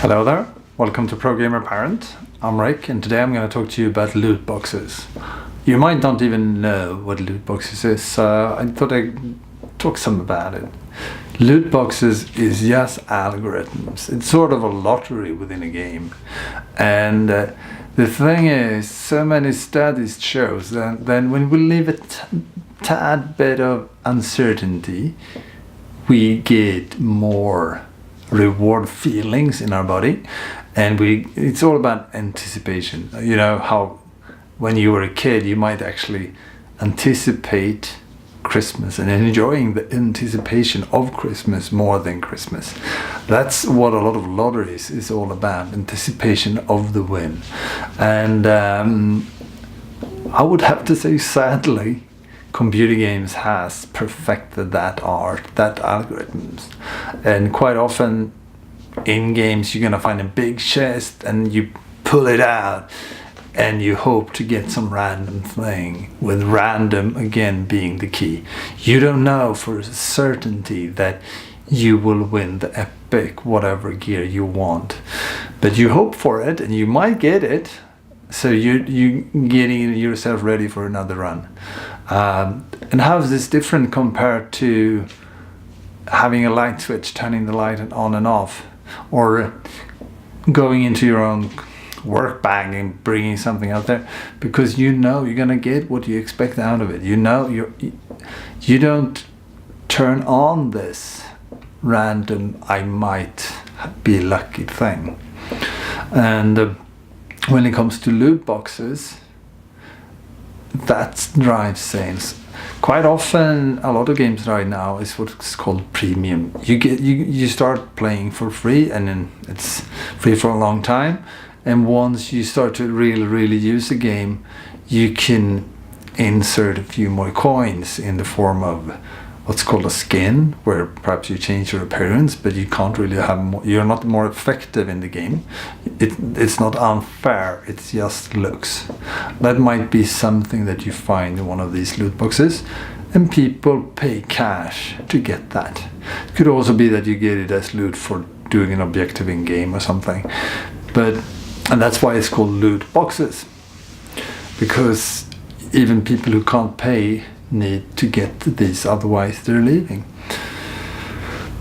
Hello there, welcome to Pro Gamer Parent. I'm Rick and today I'm going to talk to you about loot boxes. You might not even know what loot boxes is, so I thought I'd talk some about it. Loot boxes is just algorithms. It's sort of a lottery within a game. And the thing is, so many studies shows that when we leave a tad bit of uncertainty, we get more reward feelings in our body, and it's all about anticipation. You know how when you were a kid you might actually anticipate Christmas and enjoying the anticipation of Christmas more than Christmas. That's what a lot of lotteries is all about, anticipation of the win. And I would have to say, sadly, computer games has perfected that art, that algorithms. And quite often in games you're gonna find a big chest and you pull it out and you hope to get some random thing, with random again being the key. You don't know for certainty that you will win the epic whatever gear you want, but you hope for it and you might get it. So you getting yourself ready for another run. And how is this different compared to having a light switch, turning the light on and off, or going into your own work bag and bringing something out there, because you know you're gonna get what you expect out of it. You know you don't turn on this random I might be lucky thing. And when it comes to loot boxes, that drives sales. Quite often, a lot of games right now is what's called premium. You start playing for free, and then it's free for a long time. And once you start to really use the game, you can insert a few more coins in the form of what's called a skin, where perhaps you change your appearance, but you can't really have more, you're not more effective in the game. It's not unfair, it just looks. That might be something that you find in one of these loot boxes, and people pay cash to get that. It could also be that you get it as loot for doing an objective in game or something. And that's why it's called loot boxes, because even people who can't pay need to get these, otherwise they're leaving.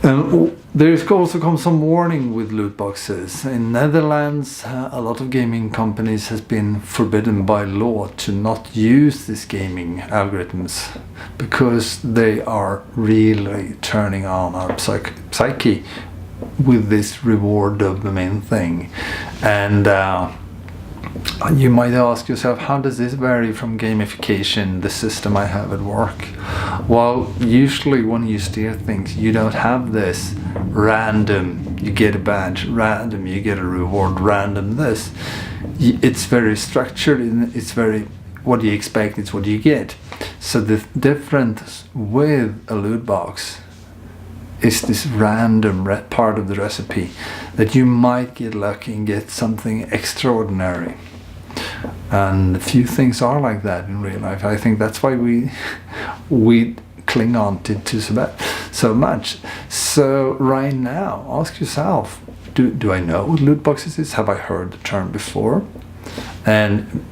And there's also come some warning with loot boxes. In Netherlands, a lot of gaming companies has been forbidden by law to not use these gaming algorithms, because they are really turning on our psyche with this reward dopamine thing. And you might ask yourself, how does this vary from gamification, the system I have at work? Well, usually when you steer things, you don't have this random, you get a badge, random, you get a reward, random this. It's very structured, and it's very, what you expect, it's what you get. So the difference with a loot box is this random part of the recipe, that you might get lucky and get something extraordinary. And a few things are like that in real life. I think that's why we cling on to so much. So right now, ask yourself, do I know what loot boxes is? Have I heard the term before? And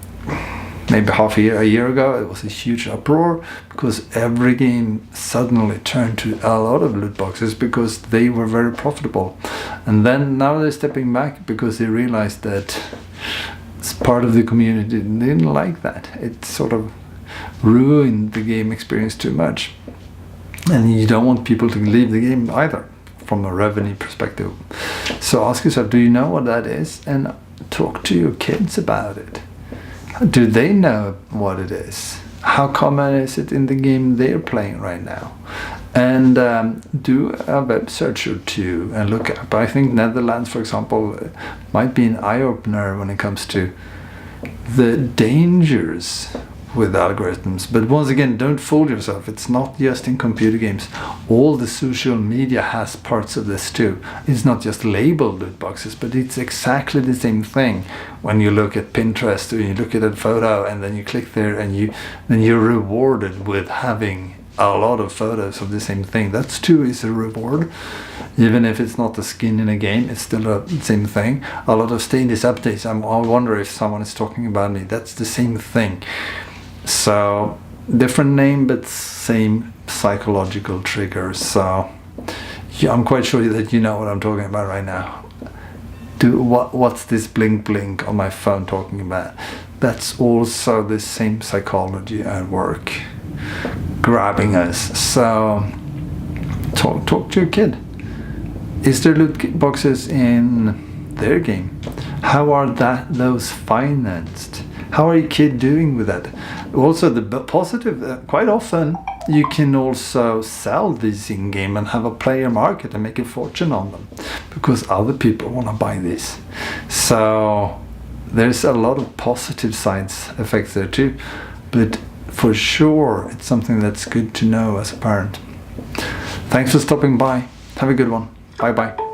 maybe a year ago, it was a huge uproar, because every game suddenly turned to a lot of loot boxes because they were very profitable. And then now they're stepping back because they realized that part of the community didn't like that. It sort of ruined the game experience too much. And you don't want people to leave the game either, from a revenue perspective. So ask yourself, do you know what that is? And talk to your kids about it. Do they know what it is? How common is it in the game they're playing right now? And do a web search or two and look up. I think Netherlands, for example, might be an eye-opener when it comes to the dangers with algorithms. But once again, don't fool yourself. It's not just in computer games. All the social media has parts of this too. It's not just labeled loot boxes, but it's exactly the same thing. When you look at Pinterest, or you look at a photo and then you click there, and then you're rewarded with having a lot of photos of the same thing. That too is a reward. Even if it's not a skin in a game, it's still the same thing. A lot of status updates, I wonder if someone is talking about me. That's the same thing. So different name, but same psychological triggers. So yeah, I'm quite sure that you know what I'm talking about right now. What's this blink blink on my phone talking about? That's also the same psychology at work, grabbing us. So talk to your kid. Is there loot boxes in their game? How are those financed? How are your kid doing with that? Also, the positive, quite often you can also sell these in game and have a player market and make a fortune on them because other people want to buy this. So there's a lot of positive side effects there too, but for sure it's something that's good to know as a parent. Thanks for stopping by. Have a good one. Bye bye.